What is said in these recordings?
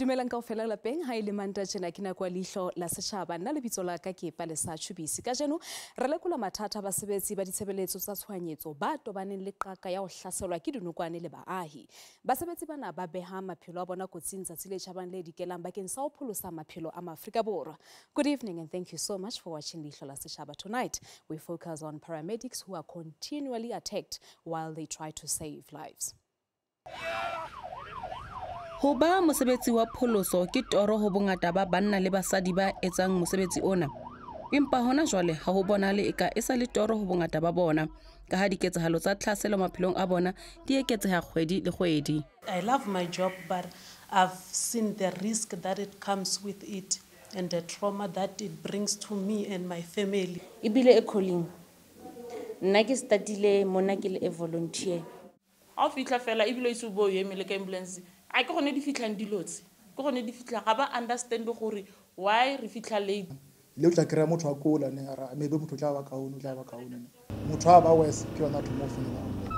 Dumelang kaofela lapeng ha ile manta tjena ke nako Leihlo la Sechaba nna lebitso la ka ke Palesa SABC ka jeno re lekola mathata basebetsi ba ditshebeletso tsa tshwanyetso ba tobaneng le qaka ya ho hlaselwa ke dinokwane le baahi basebetsi bana ba beha maphelo a bona kotsing tsatsi le tjhabang le dikelang bakeng sa ho pholosa maphelo a Maafrika Borwa. Good evening and thank you so much for watching Leihlo la Sechaba. Tonight we focus on paramedics who are continually attacked while they try to save lives. Ho ba mosebetsi wa pholoso ke toro ho bongata ba banna le basadi ba etsang mosebetsi ona. Empa hona jwale ha ho bonale eka e sa le toro ho bongata ba bona ka ha diketsahalo tsa tlhaselo maphelong a bona di eketseha kgwedi le kgwedi. I love my job, but I've seen the risk that it comes with it and the trauma that it brings to me and my family. Ibile e calling. Nna ke startile mona ke le volunteer. Ha o fitla fela ibile itse bo yemele ka ambulance. I go ne di fitlang dilotse. Go ne di fitla ga ba understand gore why re fitla late. Le o tla kry motho a kola ne ara maybe motho tla ba kaone motho a ba wes ke yona to mo fela ambulance.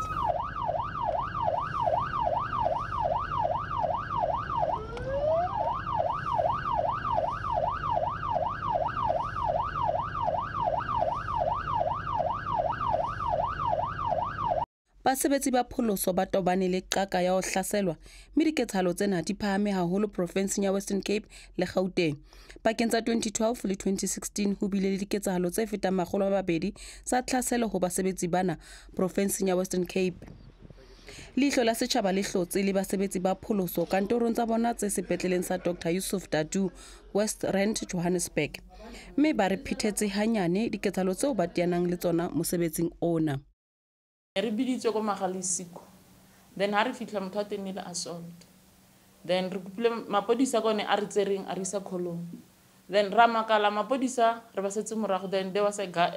Basebetsi ba pholoso ba tobane le qaka ya ho hlaselwa mme diketsahalo tsena di phahame haholo provinseng ya Western Cape le Gauteng. Pakeng tsa 2012 le 2016 ho bile le diketsahalo tse fetang 200 tsa tlhaselo ho basebetsi bana provinseng ya Western Cape. Leihlo la Sechaba le hlotse le basebetsi ba pholoso kantorong tsa bona tse sepetleleng sa Dr. Yusuf Dadu West Rand Johannesburg. Mme ba re phethetse hanyane diketsahalo tseo ba teanang le tsona mosebetsing ona. Re biditswe go magalisiko then ha re fitla motho a tenile assault then re kupile mapodisa gone a re tsereng a re isa kholong then ra makala mapodisa re ba setse morago then there was a girl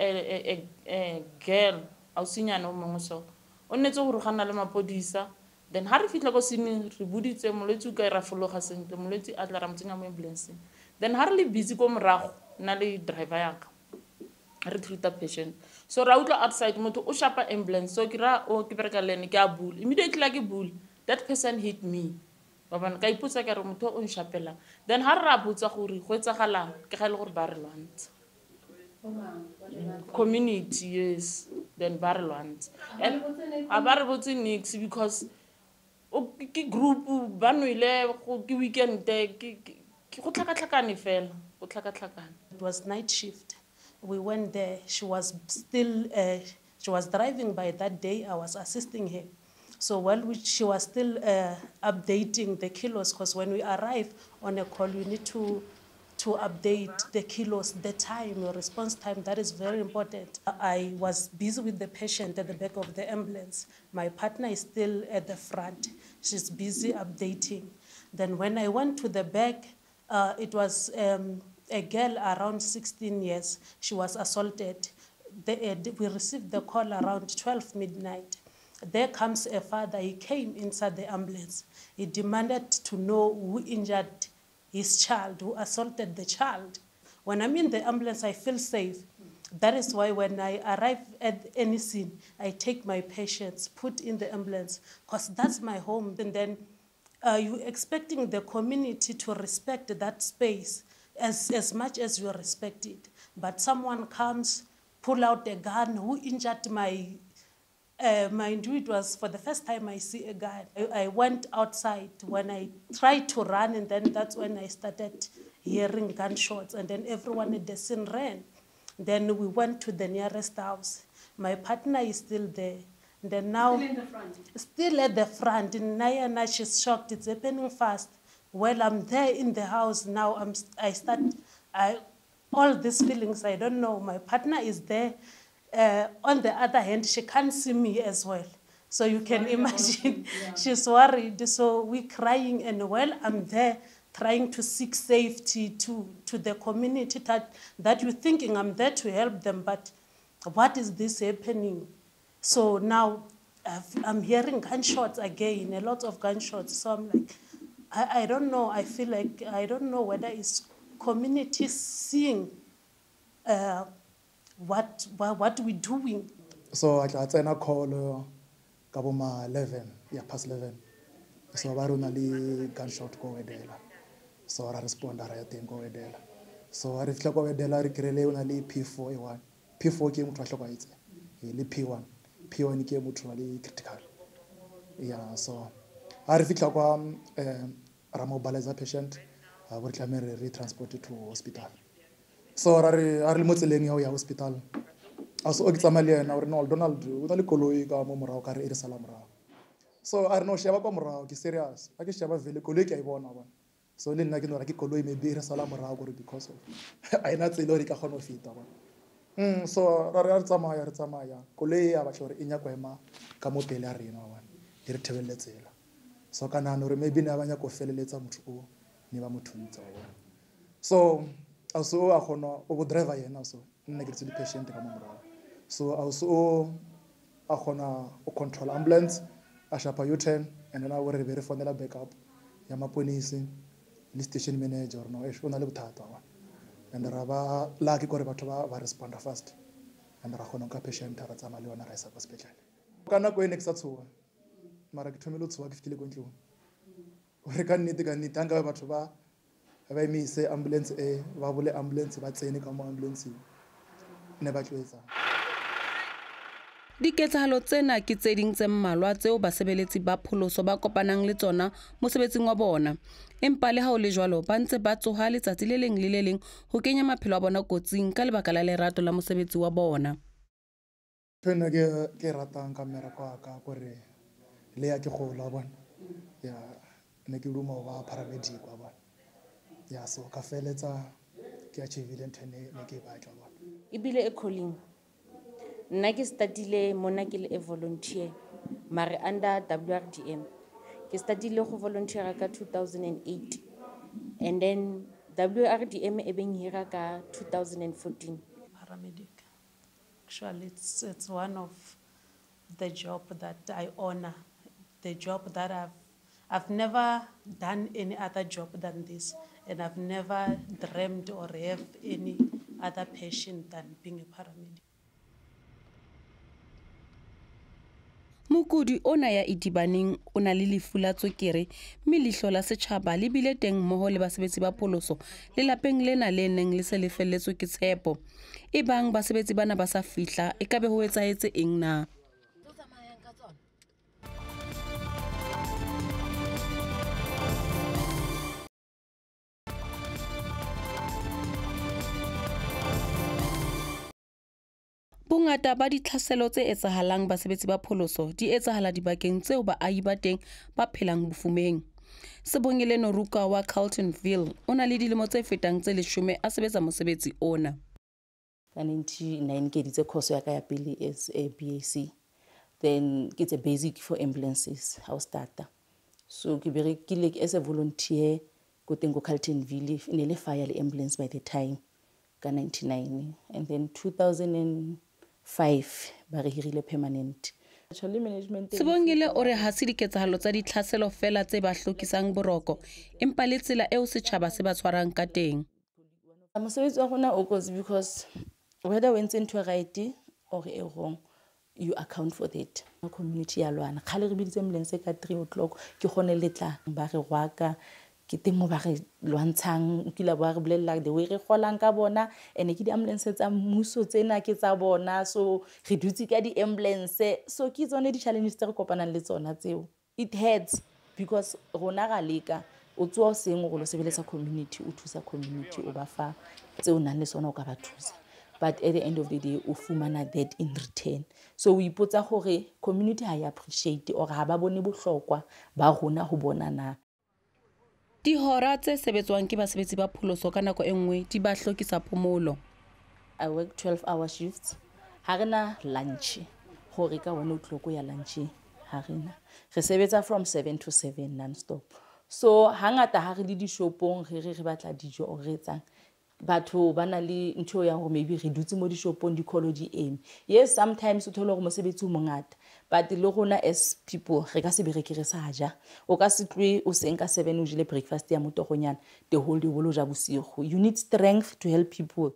a usinyana o mongwe so o netse go rugana le mapodisa then ha re fitla go sini re buditse molwetsi ka ra fologa sentle molwetsi a tla ra mtsenya mo ambulance then ha re le busy go morago na le driver ya ka re treat a patient so ra utla outside motho o shapa ambulance so ke ra o ke bereka lene ke a bull immediately like bull that person hit me ba bana ka iputsa ke re motho o nshapela then ha ra botsa gore go etsagalang ke ga ile gore ba re lwantse community yes then ba re lwantse and a ba re botse nix because ke group ba noile go ke weekend ke go tlhakatlhakane fela go tlhakatlhakane. It was night shift. We went there. She was driving by that day. I was assisting her. So while she was still updating the kilos, because when we arrive on a call, you need to update the kilos, the time, your response time. That is very important. I was busy with the patient at the back of the ambulance. My partner is still at the front. She's busy updating. Then when I went to the back, it was a girl around 16 years. She was assaulted. We received the call around 12 midnight. There comes a father. He came inside the ambulance. He demanded to know who injured his child, who assaulted the child. When I'm in the ambulance, I feel safe. That is why when I arrive at any scene, I take my patients, put in the ambulance, because that's my home. And then you're expecting the community to respect that space as much as you respect it. But someone comes, pull out a gun, who injured my, mind you, it was for the first time I see a gun. I went outside when I tried to run, and then that's when I started hearing gunshots, and then everyone at the scene ran. Then we went to the nearest house. My partner is still there. And then now, still in the front? Still at the front. And Nayana, she's shocked. It's happening fast. Well, I'm there in the house now. All these feelings, I don't know. My partner is there. On the other hand, she can't see me as well. So you can imagine, she's worried. So we're crying, and well, I'm there trying to seek safety to the community that you're thinking I'm there to help them, but what is this happening? So now I'm hearing gunshots again, a lot of gunshots. So I'm like, I don't know. I feel like I don't know whether it's community seeing what we're doing. So I got a call kaboma 11, past 11. So ba rona le gunshot go edela. so ra responda ra ya teng go edela so re fitla go edela re krele una le P4 A1 P4 ke motho a hlokaitse le P1 ke motho wa le critical yeah so a re fitla kwa ra mobilize patient a bo tlamere re transport to hospital so ra re mo tseleng ya hospital a so ke tsamaya le yena o re no Donald o tla le koloi ka mo morago ka re e re sala morago so a re no sheba kwa morago ke serious a ke sheba vele koloi ke a bona so le nna ke no ra ke koloi maybe re sala morago gore because of a ina tsela ore ka gona go fita bona so ra re tsamaya koloi ya batla gore e nya go ema ka mo pele a rena e re thebeletsela so kana no re maybe na banya go feleletsa motho o ne ba mothuntsa bona so also a gona o bo driver yena so nna ke tsile patient ka mo morago so also a gona o control ambulance a shapa U10 and then a re be re fonela backup ya maponisi le station manager no e shona le bothata and ra ba lucky gore batho ba responda fast and ra gona ka patient ra tsama le ona ra isa hospital kana go ene ke sa tshuwa mara ke thomelo tshuwa ke fitile go ntlong gore ka nnete anga batho ba emise ambulance ba bole ambulance ba tsene ka mo ambulance ne ba tloetsa Diketsahalo tsena ke tse ding tse mmalwa tseo basebeletsi ba pholoso ba kopanang le tsona mosebetsing wa bona. Empa le ha o le jwalo ba ntse ba tsoha letsatsi le leng le le leng ho kenya maphelo a bona kotsing ka lebaka la lerato la mosebetsi wa bona. Pena ke ratang ka mmereko wa ka gore le ya ke gola bona ya ne ke duma ba paramedic wa bona ya so ka feletsa ke achieve ntene ne ke batla bona Ibile e calling. Nna ke startile mona ke le volunteer mare under WRDM. Ke startile go volunteer ka 2008 and then WRDM e beng hira ka 2014. Paramedic. Actually, it's one of the job that I honor, the job that I've never done any other job than this, and I've never dreamed or have any other passion than being a paramedic. Mokudi ona ya itibaneng o na le lefu la tswekere mme Leihlo la Sechaba le bile teng mmoho le basebetsi ba pholoso le lapeng lena le neng le se le felletswe ke tshepo e bang basebetsi bana ba sa fihla e ka be ho etsahetse eng na Bongata ba ditlhaselo tse etsahalang basebetsi ba pholoso di etsahala dibakeng tseo baahi ba teng ba phelang bofumeng. Sebongile Noruka wa Carltonville o na le dilemo tse fetang tse 10 a sebetsa mosebetsi ona. Ka 99 ke ditse course ya ka ya pele as a BAC. Then it's a basic for ambulances how starter. So ke berekile as a volunteer go teng go Carltonville ne le fire le ambulance by the time ka 99 and then 2005 ba re hirile permanent. Sebongile o re ha se diketsahalo tsa ditlhaselo fela tse ba hlokisang boroko empa le tsela eo Sechaba se ba tshwarang ka teng. Mosebetsi wa rona o kotsi because whether we ntse ntho right or e wrong you account for that. Community ya lwana khale re biditse ambulance ka 3 o'clock ke gone letla ba re rwaka ke teng mo ba re lwantshang ke la ba re bolella the way re golang ka bona ene ke di ambulance tsa mmuso tsena ke tsa bona so re dutse ka di ambulance so ke tsone di challenges tse re kopanang le tsona tseo it hurts because rona ga leka o tswa seng go lo sebeletsa community o thusa community o ba fa tseo nang le sona o ka ba thusa but at the end of the day o fumana that in return so we ipotsa gore community ha ya appreciate or ha ba bone bohlokwa ba rona ho bona na. Dihora tse sebetswang ke basebetsi ba pholoso ka nako enngwe di ba hlokisa phomolo. I work 12-hour shifts. Ha rena lunch. Hore ka 1 o'clock ya lunch ha rena. Re sebetsa from 7 to 7 non-stop. So hangata ha re le di shopong re batla dijo o re etsang. Batho ba na le ntho ya hore maybe re dutse mo di shopong di college eme. Yes, sometimes o thola gore mosebetsi o mongata. But le rona as people re ka se bereke re sa ja o ka se tlwe o se nka 7 o jile breakfast ya motogonyana the whole day bolo ja bosigo you need strength to help people.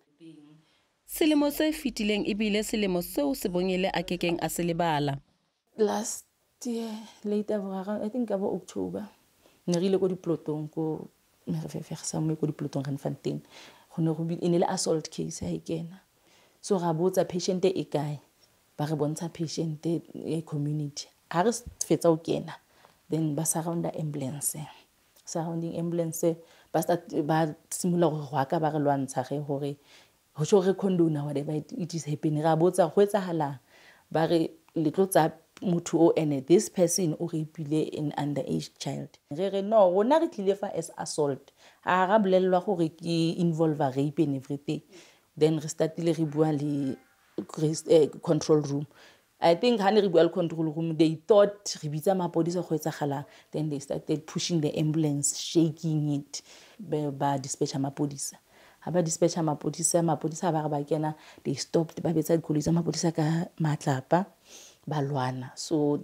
Selemo se fitileng ebile selemo seo Sebongile a kekeng a se lebala. Last year late I think about October ne rile go diplotong go merefefe ga sa mo ko dipolotong Randfontein go ne go e ne le assault case ha ikena so ga botsa patient e kae ba re bontsha patient e community ha re fetsa o kena then ba surround surrounding ambulance ba simula go ka ba re lwantsha ge gore go tšo re condona whatever it is happening ga botsa go etsahala ba re le tlo tsa motho o ene this person o rapile an underage child re no rona re tlile fa as assault a ga bolelwa gore ke involve rape and everything then re startile re bua le control room I think hani re bua le control room they thought re bitsa mapodisa go etsagala then they started pushing the ambulance shaking it ba dispatcher mapodisa ha ba dispatcher mapodisa ba ba kena they stopped ba betsa dikoloi tsa mapodisa ka matlapa ba lwana so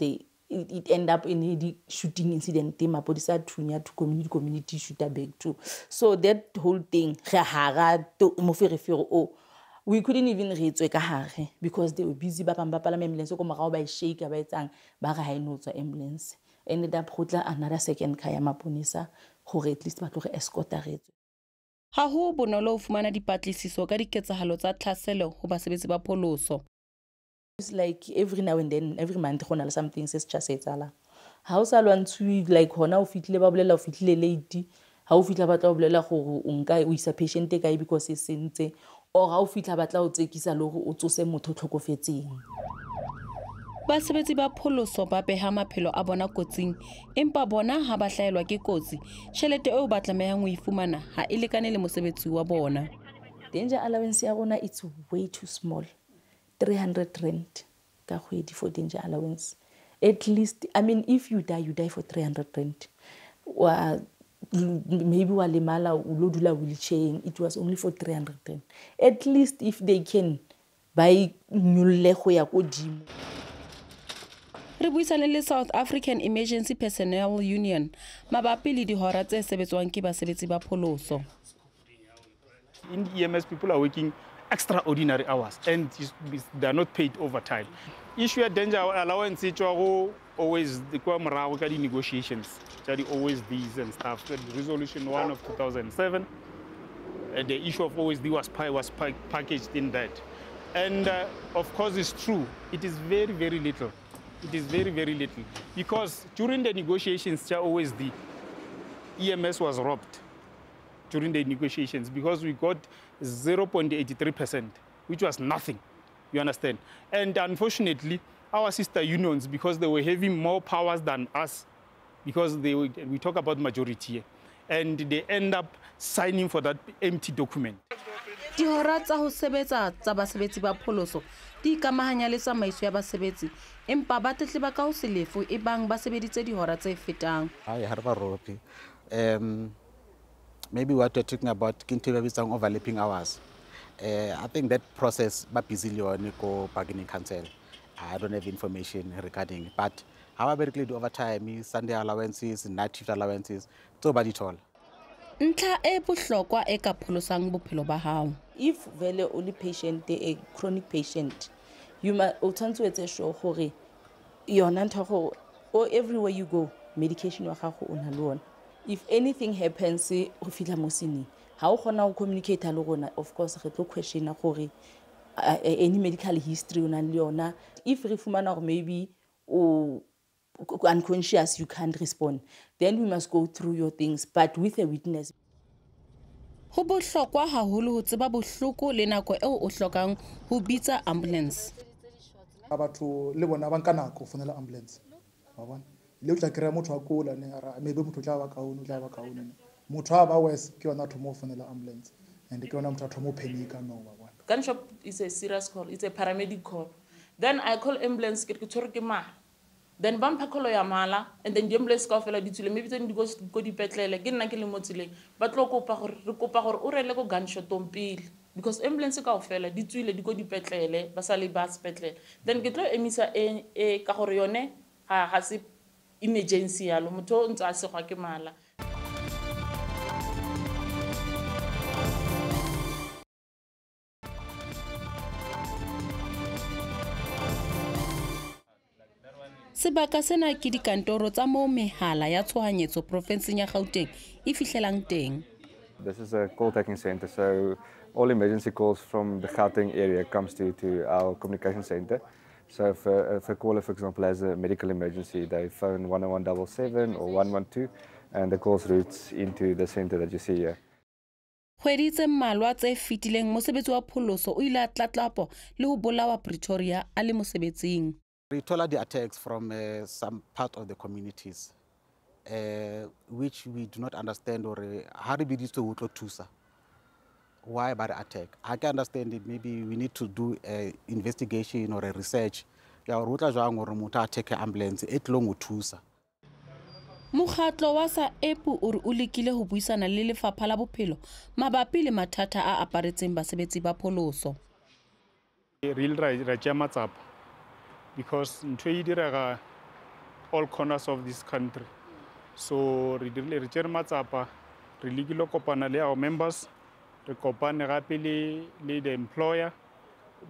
it end up in a shooting incident mapodisa thunya to community shooter back too so that whole thing ga hara to mo ferefere o we couldn't even reach ka hare because they were busy ba bang ba pala ambulance ko mogao ba shake ba etsang ba ga hainotswa ambulance ended up gotla another second car ya maponisa gore at least ba tlo go escorta retswe ha ho bonolo o fumana dipatlisiso ka diketsahalo tsa tlhaselo ho basebetsi ba pholoso. It's like every now and then every month gona le something se se tsala ha o sa lwantshwi like hona o fitlile ba bolela o fitlile late ha o fitla ba tla o bolela gore o nka o isa patient e kae because e sentse or ha o fitla ba tla o tsekisa le gore o tsose motho tlhokofetseng. Basebetsi ba pholoso ba beha maphelo a bona kotsing empa bona ha ba hlaelwa ke kotsi tšhelete eo ba tlamehang ho ifumana ha e lekane le mosebetsi wa bona. Danger allowance ya rona it's way too small 300 rand ka kgwedi for danger allowance at least I mean if you die for 300 rand maybe wa lemala o lo dula wheelchair it was only for 300 rand at least if they can buy nyolle go ya ko dimo. Re buisane le South African Emergency Personnel Union mabapi le dihora tse sebetswang ke basebetsi ba pholoso. In EMS people are working extraordinary hours and they are not paid overtime. Issue of danger allowance is always the negotiations. Always these and stuff. The resolution 1 of 2007, the issue of always was packaged in that. And of course it's true, it is very, very little. It is very, very little. Because during the negotiations, always the EMS was robbed during the negotiations because we got 0.83%, which was nothing, you understand? And unfortunately, our sister unions, because they were having more powers than us, because we talk about majority here, and they end up signing for that empty document. Dihora tsa ho sebetsa tsa basebetsi ba pholoso di ikamahanya le tsamaiso ya basebetsi empa ba tletleba ka ho se lefu e bang ba sebeditse dihora tse fetang. Maybe what we're talking about some overlapping hours. I think that process but busy on the bargaining council. I don't have information regarding it. But however, the overtime, Sunday allowances, night shift allowances, so about it all. Ntlha e bohlokwa e ka pholosang bophelo ba hao. If vele only patient a chronic patient, you must tshwantse etse sure gore yona ntho or everywhere you go medication wa gago o na le ona. If anything happens go fitla mo sini ha o gona go communicate le rona of course re tlo question gore any medical history o na le yona. If re fumana gore maybe unconscious you can't respond, then we must go through your things but with a witness. Ho bohlokwa haholo ho tseba bohloko le nako eo o hlokang ho bitsa ambulance. Batho le bona ba nka nako go fonela ambulance wa bona le o tla kry motho a kula ne ara maybe motho tla ba kaone motho a ba wes ke yona thomo fonela ambulance and ke yona motho a thomo panica no wa bona. Gunshot is a serious call, it's a paramedic call. Then I call ambulance ke tshwere ke ma. Then bampa call ya mala and then the ambulance ka fela ditsile maybe then go dipetlele ke nna ke le motsileng ba tlo kopa gore re kopa gore o rele go gunshot tompile because ambulance ka fela ditsile di go dipetlele ba sa le ba sepetlele then ke tlo emisa e ka gore yone ha se emergency ya lo motho ntse a se gwa ke mala. Sebaka sena ke dikantoro tsa mo mehala ya tshohanyetso provinseng ya Gauteng e fihlelang teng. This is a call taking center, so all emergency calls from the Gauteng area comes to our communication center. So if a caller, for example, has a medical emergency, they phone 11177 or 112 and the calls routes into the center that you see here. Kgwedi tse mmalwa tse fetileng mosebetsi wa pholoso o ile a tlatlapo le ho bolawa Pretoria a le mosebetsing. We told the attacks from some part of the communities, which we do not understand or how to tusa. Why by the attack? I can understand it. Maybe we need to do an investigation or a research. Ya rutla jwang gore motho a take ambulance e tlong o thusa. Mokgatlo wa SABC o re o lekile ho buisana le lefapha la bophelo mabapi le mathata a aparetseng basebetsi ba pholoso. Real ra matsapa because ntwe e direga all corners of this country. So re dirile re tsere matsapa re lekile kopana le our members re kopane gape le the employer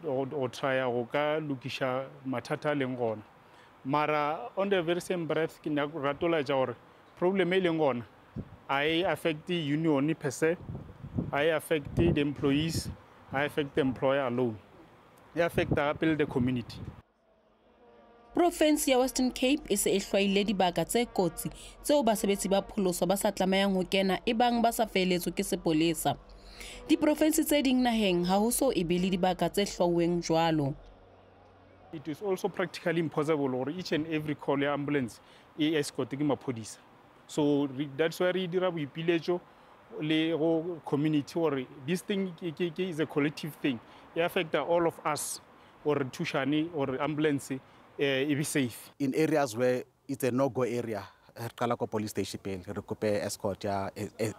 o try go ka lokisha mathata leng gona. Mara on the very same breath ke na ratola ja gore problem e leng gona I affect the union per se, I affect the employees, I affect the employer alone, I affect the community. Province ya Western Cape e se e hlwaile dibaka tse kotsi tseo basebetsi ba pholoso ba sa tlameang ho kena e bang ba sa feletswe ke sepolesa. Diprovince tse ding naheng ha ho so e be le dibaka tse hlwauweng jwalo. It is also practically impossible or each and every call ya ambulance e escorted ke maphodisa. So that's why we dira boipiletso le go community or this thing is a collective thing. It affects all of us or tushani or ambulance be safe. In areas where it's a no-go area, Kalako police station, recuper escort ya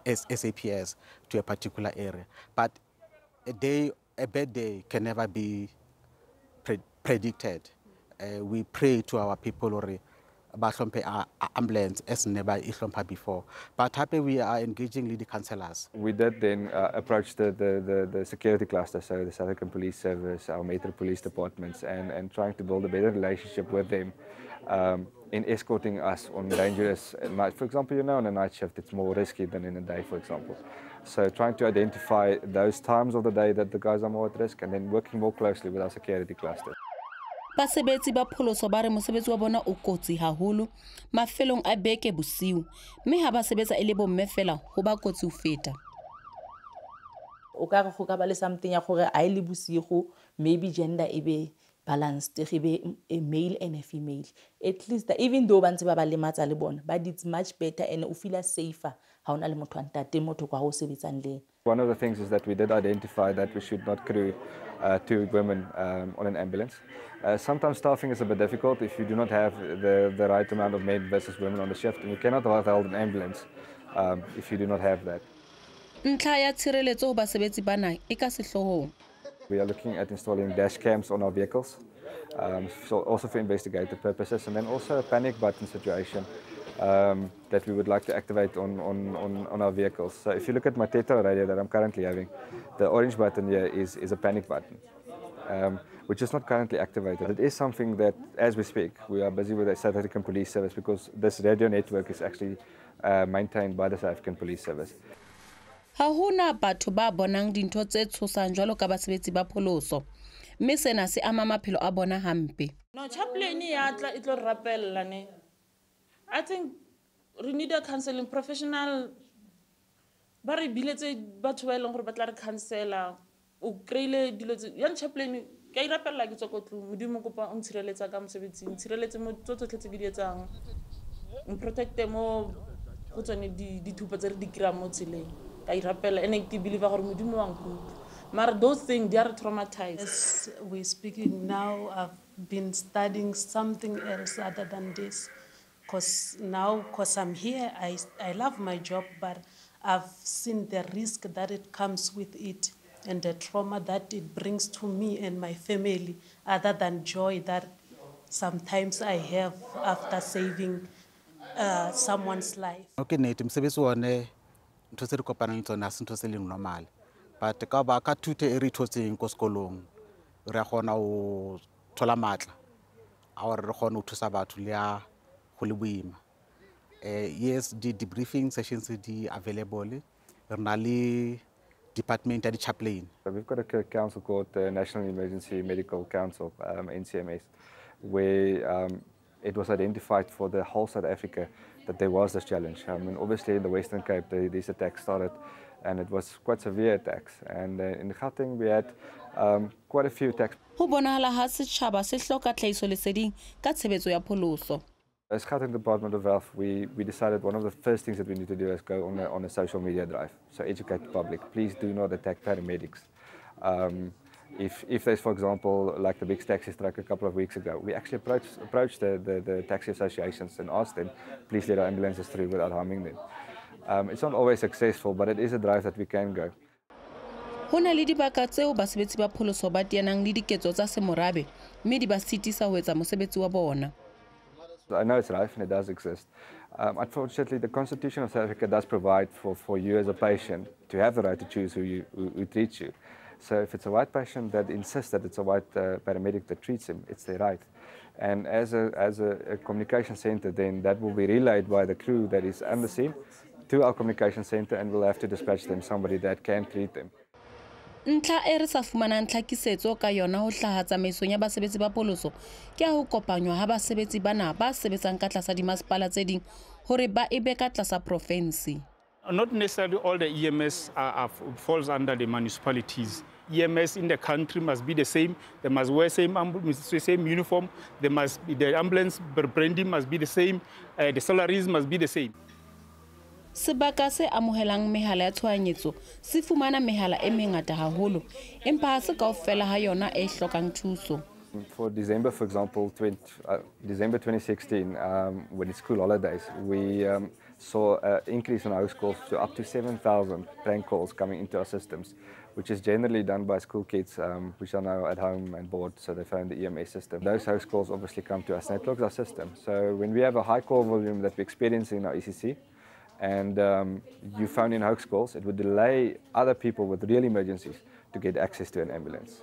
SAPS to a particular area. But a bad day can never be predicted. We pray to our people or ambulance as never before. But happy we are engaging lead councillors. We did then approach the security cluster, so the South African Police Service, our Metro Police departments, and trying to build a better relationship with them in escorting us on dangerous night. For example, on a night shift it's more risky than in a day, for example. So trying to identify those times of the day that the guys are more at risk and then working more closely with our security cluster. Basebetsi ba pholoso ba re mosebetsi wa bona o kotsi haholo mafelong a beke bosiu mme ha ba sebetsa e le bomme fela ho ba kotsi ho feta. O ka re go ka ba le something ya gore a ile bosigo maybe gender e be balanced e be a male and a female, at least even though ba ntse ba ba lematsa le bona but it's much better and o feel safer ha ona le motho a ntate motho kwa ho sebetsang le. One of the things is that we did identify that we should not crew two women on an ambulance. Sometimes staffing is a bit difficult if you do not have the right amount of men versus women on the shift, and you cannot hold an ambulance if you do not have that. Ntlha ya tshireletso ho basebetsi bana e ka sehlohong. We are looking at installing dash cams on our vehicles, so also for investigative purposes, and then also a panic button situation that we would like to activate on our vehicles. So if you look at my Tetra radio that I'm currently having, the orange button here is a panic button, which is not currently activated. It is something that, as we speak, we are busy with the South African Police Service because this radio network is actually maintained by the South African Police Service. Ha hona batho ba bonang dintho tse tshosang jwalo ka basebetsi ba pholoso mme sena se ama maphelo a bona hampe. No chaplain ya tla e tlo rapella ne. I think we need a counseling professional. Ba re biletse batho ba ileng gore ba tla re counselor o kreile dilo tse ya chaplain ke I rapella ke tsokotlo modimo kopa o ntshireletsa ka mosebetsi ntshireletse mo tsotsotlhe tse ke di etsang o protect mo go tsone di thupa tse re di kira mo tseleng. I rappel and I believe those things they are traumatized. As we're speaking now, I've been studying something else other than this, because I'm here, I love my job, but I've seen the risk that it comes with it and the trauma that it brings to me and my family, other than joy that sometimes I have after saving someone's life. Okay, ntho tse re kopanang tsona se ntho se leng normal but ka ba ka thute e re thotseng ko sekolong re a gona o thola matla our re kgone ho thusa batho le ya go le boima. Yes, the debriefing sessions are available. Re department at the chaplain. So we've got a council called the National Emergency Medical Council, NCMS, where it was identified for the whole South Africa that there was this challenge. Obviously in the Western Cape, these attacks started, and it was quite severe attacks. And in Gauteng, we had quite a few attacks. Ho bonahala ha Sechaba se hloka tlhahiso leseding ka tshebetso ya pholoso. As Gauteng Department of Health, we decided one of the first things that we need to do is go on a social media drive. So educate the public. Please do not attack paramedics. If there's, for example, like the big taxi strike a couple of weeks ago, we actually approached the taxi associations and asked them, please let our ambulances through without harming them. It's not always successful, but it is a drive that we can go. Ho na le dibaka tseo basebetsi ba pholoso ba teanang le diketso tsa semorabe mme di ba sitisa ho etsa mosebetsi wa bona. I know it's rife and it does exist. Unfortunately, the Constitution of South Africa does provide for you as a patient to have the right to choose who treats you. So if it's a white patient that insists that it's a white paramedic that treats him, it's their right. And as a communication center, then that will be relayed by the crew that is on the scene to our communication center, and we'll have to dispatch them somebody that can treat them. Ntlha e re sa fumanang tlhakisetso ka yona ho hlaha tsamaisong ya basebetsi ba pholoso ke ha ho kopanywa ha basebetsi bana ba sebetsang ka tlasa dimasepala tse ding hore ba ebe ka tlasa province. Not necessarily all the EMS falls under the municipalities. EMS in the country must be the same. They must wear same uniform. The ambulance branding must be the same. The salaries must be the same. Sebaka se amohelang mehala ya tshohanyetso se fumana mehala e mengata haholo empa ha se kaofela ha yona e hlokang thuso. For December, for example, December 2016, when it's school holidays, we saw an increase in house calls to up to 7,000 prank calls coming into our systems, which is generally done by school kids which are now at home and bored, so they found the EMS system. Those house calls obviously come to us, and it locks our system. So when we have a high call volume that we experience in our ECC, and you found in hoax calls, it would delay other people with real emergencies to get access to an ambulance.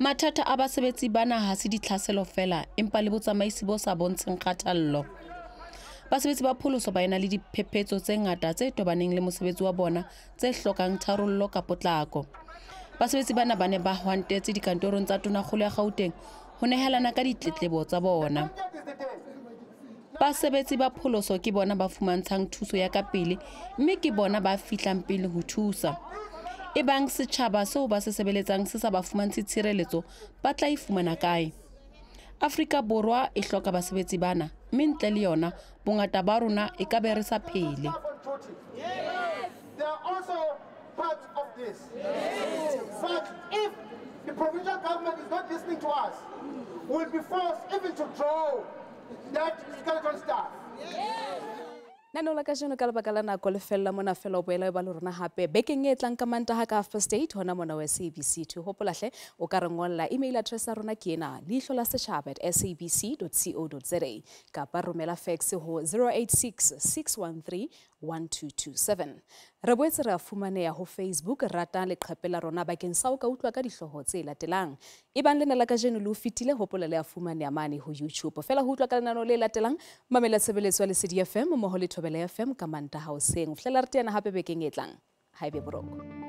Mathata a basebetsi bana ha se ditlhaselo fela empa le botsamaisi bo sa bontsheng kgathallo. Basebetsi ba pholoso ba ena le diphephetso tse ngata tse tobaneng le mosebetsi wa bona tse hlokang tharollo ka potlako. Basebetsi bana ba ne ba hwantetse dikantorong tsa tonakgolo ya Gauteng ho nehelana ka ditletlebo tsa bona. Basebetsi ba pholoso ke bona ba fumantshang thuso ya ka pele mme ke bona ba fihlang pele ho thusa. Ebang Sechaba seo ba se sebeletsang se sa ba fumantse tshireletso ba tla ifumana kae? Afrika Borwa e hloka basebetsi bana mme ntle le yona bongata ba rona e ka be re sa phele. Yes, they are also part of this. Yes. But if the provincial government is not listening to us, we'll be forced even to draw that skeleton staff. Yes. Nanola ka jeno ka lebaka la nako le fella mona fela o boela ba le rona hape bekeng e tlang ka Mantaha ka first aid hona mona wa SABC 2 hopola hle o ka re ngolla email address ya rona ke ena leihlo@sabc.co.za kapa romela fax ho 086 613 1227. Re boetse re fumaneha ho Facebook rata leqhepe la rona bakeng sa o ka utlwa ka dihloho tse latelang. Ebang lena la ka jeno le fitile hopola le a fumaneha mane ho YouTube. Fela ho utlwa ka lenano le latelang mamela tshebeletso ya Lesedi FM mo ho le Thobela FM ka Mantaha hoseng. Flela re tena hape bekeng e tlang. Haebe boroko.